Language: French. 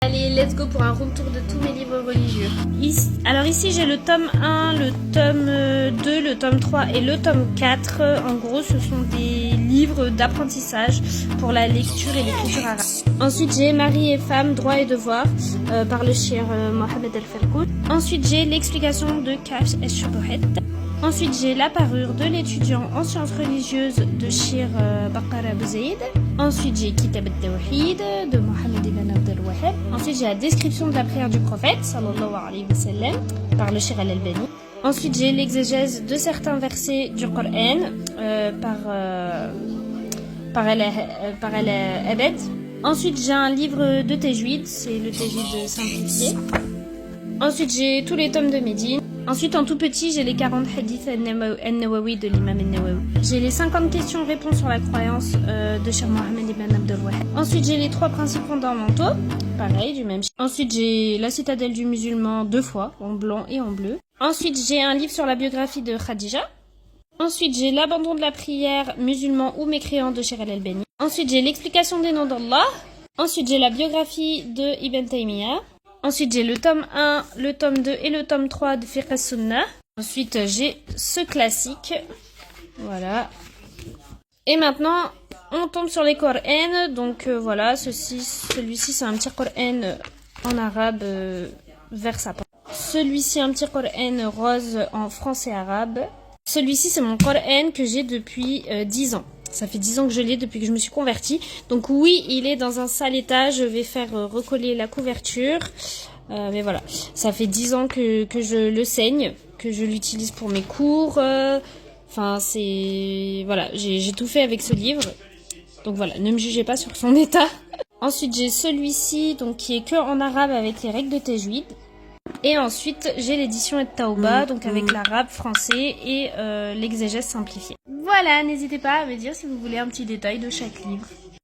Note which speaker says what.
Speaker 1: Allez, let's go pour un room tour de tous mes livres religieux. Alors ici j'ai le tome 1, le tome 2, le tome 3 et le tome 4. En gros ce sont des livres d'apprentissage pour la lecture et l'écriture arabe. Ensuite j'ai Marie et femme, droit et devoir par le cheikh Mohamed El-Felkout. Ensuite j'ai l'explication de Kafsh El-Shubuhat. Ensuite j'ai la parure de l'étudiant en sciences religieuses de Cheikh Bakar Abouzaïd. Ensuite j'ai Kitab al-Tawhid de Mohamed Ibn Abdel Wahhab. Ensuite j'ai la description de la prière du prophète sallallahu alayhi wa sallam par le Cheikh Al-Albani. Ensuite j'ai l'exégèse de certains versets du Coran par Al-Abed. Ensuite j'ai un livre de Tajwid, c'est le Tajwid simplifié. Ensuite j'ai tous les tomes de Médine. Ensuite, en tout petit, j'ai les 40 hadiths al-Nawawi de l'imam al-Nawawi. J'ai les 50 questions-réponses sur la croyance de Cheikh Mohamed Ibn Abdel Wahhab. Ensuite, j'ai les 3 principes fondamentaux, pareil, du même. Ensuite, j'ai la citadelle du musulman 2 fois, en blanc et en bleu. Ensuite, j'ai un livre sur la biographie de Khadija. Ensuite, j'ai l'abandon de la prière musulman ou mécréant de Cheikh Al-Albani. Ensuite, j'ai l'explication des noms d'Allah. Ensuite, j'ai la biographie de Ibn Taymiyyah. Ensuite, j'ai le tome 1, le tome 2 et le tome 3 de Fiqh as-Sunnah. Ensuite, j'ai ce classique. Voilà. Et maintenant, on tombe sur les Qur'an. Donc voilà, celui-ci, c'est un petit Qur'an en arabe vers sa page. Celui-ci, un petit Qur'an rose en français arabe. Celui-ci, c'est mon Qur'an que j'ai depuis 10 ans. Ça fait 10 ans que je l'ai depuis que je me suis convertie. Donc oui, il est dans un sale état. Je vais faire recoller la couverture. Mais voilà, ça fait 10 ans que je le saigne, que je l'utilise pour mes cours. Enfin, c'est... Voilà, j'ai tout fait avec ce livre. Donc voilà, ne me jugez pas sur son état. Ensuite, j'ai celui-ci, donc qui est que en arabe avec les règles de Tajwid. Et ensuite, j'ai l'édition At-Tawba, donc avec l'arabe, français et l'exégèse simplifiée. Voilà, n'hésitez pas à me dire si vous voulez un petit détail de chaque livre.